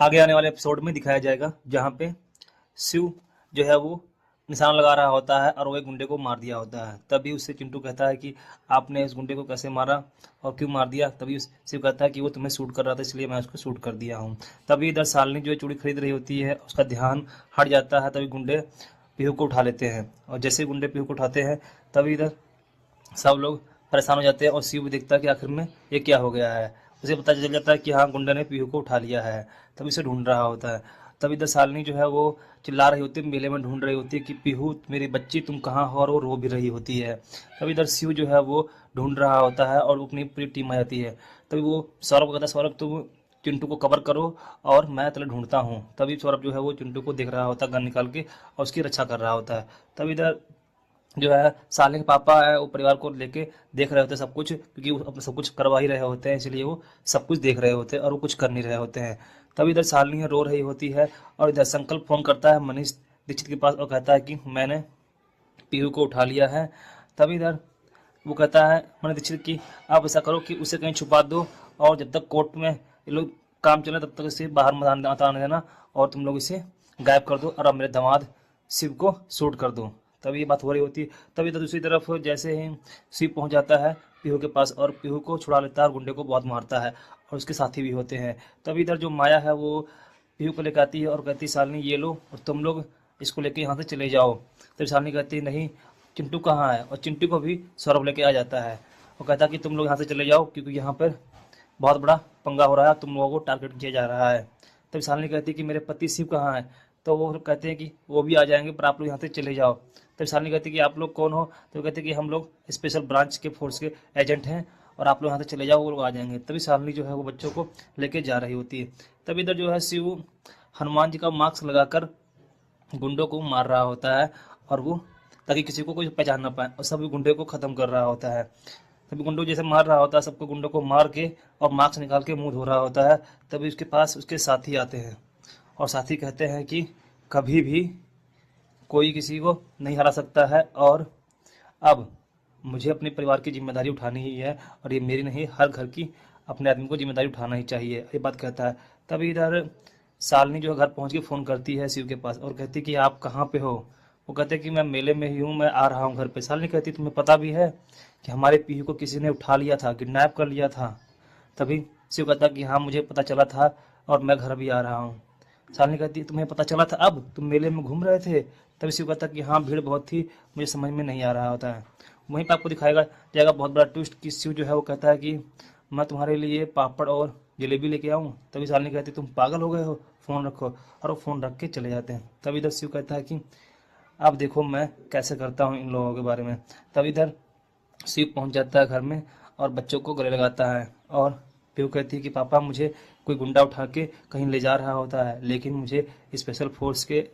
आगे आने वाले एपिसोड में दिखाया जाएगा, जहाँ पे शिव जो है वो निशाना लगा रहा होता है और वो एक गुंडे को मार दिया होता है। तभी उससे चिंटू कहता है कि आपने इस गुंडे को कैसे मारा और क्यों मार दिया। तभी शिव कहता है कि वो तुम्हें शूट कर रहा था, इसलिए मैं उसको शूट कर दिया हूँ। तभी इधर शालिनी जो चूड़ी खरीद रही होती है, उसका ध्यान हट जाता है। तभी गुंडे पीहू को उठा लेते हैं, और जैसे ही गुंडे पीहू को उठाते हैं तभी इधर सब लोग परेशान हो जाते हैं, और शिव भी देखता है कि आखिर में ये क्या हो गया है। उसे पता चल जाता है कि हाँ, गुंडा ने पीहू को उठा लिया है। तभी उसे ढूंढ रहा होता है। तभी इधर शालिनी जो है वो चिल्ला रही होती है, मेले में ढूंढ रही होती है कि पीहू मेरी बच्ची तुम कहाँ हो, और वो रो भी रही होती है। तभी इधर शिव जो है वो ढूंढ रहा होता है और अपनी पूरी टीम आ जाती है। तभी वो सौरभ को कहता है, सौरभ तुम चिंटू को कवर करो और मैं तले ढूंढता हूँ। तभी सौरभ जो है वो चिंटू को देख रहा होता है गन निकाल के, और उसकी रक्षा कर रहा होता है। तभी इधर जो है साले के पापा है वो परिवार को लेके देख रहे होते हैं सब कुछ, क्योंकि वो अपना सब कुछ करवा ही रहे होते हैं, इसलिए वो सब कुछ देख रहे होते हैं और वो कुछ कर नहीं रहे होते हैं। तभी इधर शालिनी रो रही होती है, और इधर संकल्प फोन करता है मनीष दीक्षित के पास और कहता है कि मैंने पीहू को उठा लिया है। तभी इधर वो कहता है मनीष दीक्षित की आप ऐसा करो कि उसे कहीं छुपा दो, और जब तक कोर्ट में ये लोग काम चले तब तक इसे बाहर मत आने देना, और तुम लोग इसे गायब कर दो और अब मेरे दामाद शिव को शूट कर दो। तभी ये बात हो रही होती है। तभी तो दूसरी तरफ जैसे ही शिव पहुंच जाता है पीहू के पास, और पीहू को छुड़ा लेता है और गुंडे को बहुत मारता है, और उसके साथी भी होते हैं। तभी इधर जो माया है वो पीहू को लेकर आती है और कहती है शालिनी ये लो और तुम लोग इसको लेके यहाँ से चले जाओ। तभी शालिनी कहती है नहीं, चिंटू कहाँ है, और चिंटू को भी सौरभ लेके आ जाता है। वो कहता है कि तुम लोग यहाँ से चले जाओ, क्योंकि यहाँ पर बहुत बड़ा पंगा हो रहा है, तुम लोगों को टारगेट किया जा रहा है। तभी शालिनी कहती है कि मेरे पति शिव कहाँ है। तो वो कहते हैं कि वो भी आ जाएंगे, पर आप लोग यहाँ से चले जाओ। तभी शालिनी कहती है कि आप लोग कौन हो। तो वो कहते हैं कि हम लोग स्पेशल ब्रांच के फोर्स के एजेंट हैं, और आप लोग यहाँ से चले जाओ, वो लोग आ जाएंगे। तभी शालिनी जो है वो बच्चों को लेके जा रही होती है। तभी इधर जो है शिव हनुमान जी का मास्क लगाकर गुंडों को मार रहा होता है, और वो ताकि किसी को कोई पहचान ना पाए, और सभी गुंडे को खत्म कर रहा होता है। तभी गुंडों जैसे मार रहा होता है सबको, गुंडों को मार के और मास्क निकाल के मुंह धो रहा होता है। तभी उसके पास उसके साथी आते हैं, और साथी कहते हैं कि कभी भी कोई किसी को नहीं हरा सकता है, और अब मुझे अपने परिवार की जिम्मेदारी उठानी ही है, और ये मेरी नहीं, हर घर की अपने आदमी को जिम्मेदारी उठाना ही चाहिए, ये बात कहता है। तभी इधर शालिनी जो है घर पहुंच के फ़ोन करती है शिव के पास और कहती है कि आप कहाँ पे हो। वो कहते हैं कि मैं मेले में ही हूँ, मैं आ रहा हूँ घर पे। शालिनी कहती है तुम्हें पता भी है कि हमारे पीहू को किसी ने उठा लिया था, किडनैप कर लिया था। तभी शिव कहता कि हाँ मुझे पता चला था, और मैं घर भी आ रहा हूँ। शालिनी कहती है तुम्हें पता चला था, अब तुम मेले में घूम रहे थे। तभी शिव कहता कि हाँ भीड़ बहुत थी, मुझे समझ में नहीं आ रहा होता है। वहीं पर आपको दिखाएगा जाएगा बहुत बड़ा ट्विस्ट कि शिव जो है वो कहता है कि मैं तुम्हारे लिए पापड़ और जलेबी लेके आऊँ। तभी शालिनी कहती तुम पागल हो गए हो, फ़ोन रखो, और वो फ़ोन रख के चले जाते हैं। तभी इधर शिव कहता है कि अब देखो मैं कैसे करता हूँ इन लोगों के बारे में। तभी इधर शिव पहुंच जाता है घर में और बच्चों को गले लगाता है, और पीहू कहती है कि पापा मुझे कोई गुंडा उठा के कहीं ले जा रहा होता है, लेकिन मुझे स्पेशल फोर्स के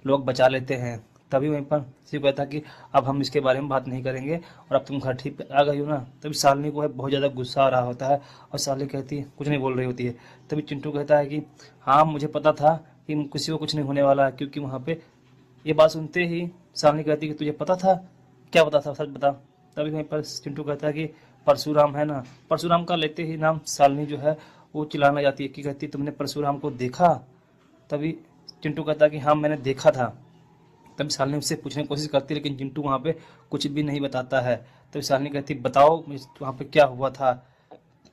लोग बचा लेते हैं। तभी वहीं पर शिव कहता है कि अब हम इसके बारे में बात नहीं करेंगे, और अब तुम घर ठीक पे आ गई हो ना। तभी शालिनी को है बहुत ज़्यादा गुस्सा आ रहा होता है, और शालिनी कहती है कुछ नहीं बोल रही होती है। तभी चिंटू कहता है कि हाँ मुझे पता था कि किसी को कुछ नहीं होने वाला है, क्योंकि वहाँ पे ये बात सुनते ही शालिनी कहती है कि तुझे पता था, क्या पता था, सच बता। तभी वहीं पर चिंटू कहता है कि परशुराम है ना। परशुराम का लेते ही नाम शालिनी जो है वो चिल्लाने जाती है कि कहती तुमने परशुराम को देखा। तभी चिंटू कहता है कि हाँ मैंने देखा था। तभी शालिनी उससे पूछने की कोशिश करती है, लेकिन चिंटू वहाँ पे कुछ भी नहीं बताता है। तभी शालिनी कहती बताओ मुझे वहाँ पे क्या हुआ था।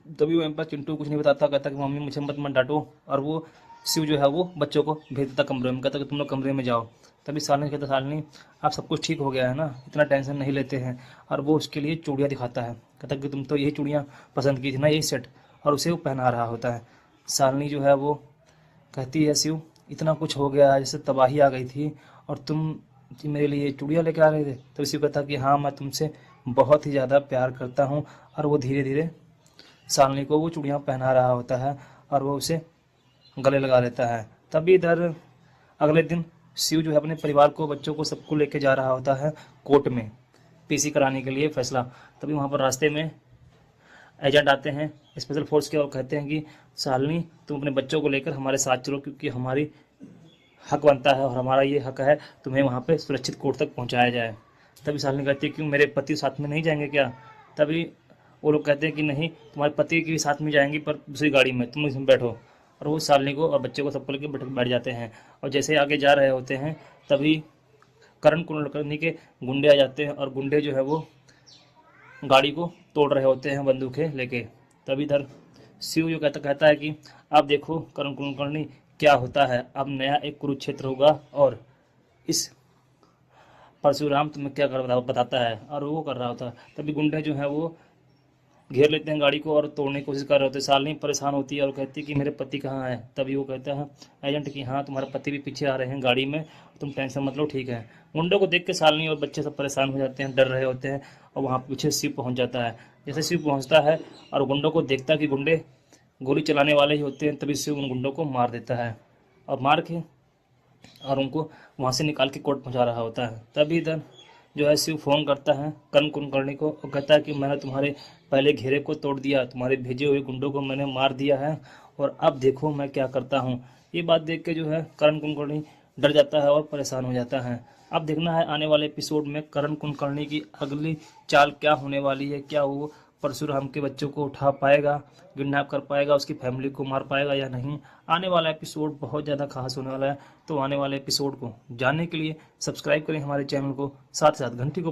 तभी वहीं पर चिंटू कुछ नहीं बताता, कहता कि मम्मी मुझे मत मत डांटो, और वो शिव जो है वो बच्चों को भेज देता कमरे में, कहता कि तुम लोग कमरे में जाओ। तभी शालिनी कहता शालिनी आप सब कुछ ठीक हो गया है ना, इतना टेंशन नहीं लेते हैं। और वो उसके लिए चूड़ियाँ दिखाता है, कहता कि तुम तो यही चूड़ियाँ पसंद की थी ना, यही सेट, और उसे वो पहना रहा होता है। शालिनी जो है वो कहती है शिव इतना कुछ हो गया, जैसे तबाही आ गई थी, और तुम मेरे लिए चूड़ियाँ लेके आ रहे थे। तो शिव कहता कि हाँ मैं तुमसे बहुत ही ज़्यादा प्यार करता हूँ, और वो धीरे धीरे शालिनी को वो चूड़ियाँ पहना रहा होता है, और वो उसे गले लगा लेता है। तभी इधर अगले दिन शिव जो है अपने परिवार को, बच्चों को, सबको लेके जा रहा होता है कोर्ट में पीसी कराने के लिए फैसला। तभी वहाँ पर रास्ते में एजेंट आते हैं स्पेशल फोर्स के, और कहते हैं कि शालिनी तुम अपने बच्चों को लेकर हमारे साथ चलो, क्योंकि हमारी हक बनता है और हमारा ये हक है तुम्हें वहाँ पे सुरक्षित कोर्ट तक पहुँचाया जाए। तभी शालिनी कहती है क्यों मेरे पति साथ में नहीं जाएंगे क्या। तभी वो लोग कहते हैं कि नहीं तुम्हारे पति के भी साथ में जाएंगी, पर दूसरी गाड़ी में, तुम इसमें बैठो। और वो शालिनी को और बच्चे को सबको लेकर बैठ जाते हैं। और जैसे आगे जा रहे होते हैं तभी करण कुलकर्णी के गुंडे आ जाते हैं और गुंडे जो है वो गाड़ी को तोड़ रहे होते हैं बंदूकें लेके। तभी इधर शिव जो कहता है कि अब देखो करण कुलकर्णी क्या होता है, अब नया एक कुरुक्षेत्र होगा और इस परशुराम तुम्हें क्या कर बताता है। और वो कर रहा होता है। तभी गुंडे जो है वो घेर लेते हैं गाड़ी को और तोड़ने की कोशिश कर रहे होते हैं। शालिनी परेशान होती है और कहती है कि मेरे पति कहाँ हैं। तभी वो कहता है एजेंट कि हाँ तुम्हारे पति भी पीछे आ रहे हैं गाड़ी में, तुम टेंशन मत लो, ठीक है। गुंडों को देख के शालिनी और बच्चे सब परेशान हो जाते हैं, डर रहे होते हैं। और वहाँ पीछे शिव पहुँच जाता है। जैसे शिव पहुँचता है और गुंडों को देखता है कि गुंडे गोली चलाने वाले ही होते हैं, तभी शिव उन गुंडों को मार देता है और मार के और उनको वहाँ से निकाल के कोर्ट पहुँचा रहा होता है। तभी इधर जो है शिव फोन करता है कर्ण कुलकर्णी को और कहता है कि मैंने तुम्हारे पहले घेरे को तोड़ दिया, तुम्हारे भेजे हुए गुंडों को मैंने मार दिया है और अब देखो मैं क्या करता हूँ। ये बात देख के जो है कर्ण कुलकर्णी डर जाता है और परेशान हो जाता है। अब देखना है आने वाले एपिसोड में कर्ण कुलकर्णी की अगली चाल क्या होने वाली है। क्या वो परशुराम के बच्चों को उठा पाएगा, किडनैप कर पाएगा, उसकी फैमिली को मार पाएगा या नहीं। आने वाला एपिसोड बहुत ज़्यादा खास होने वाला है। तो आने वाले एपिसोड को जानने के लिए सब्सक्राइब करें हमारे चैनल को, साथ साथ घंटी को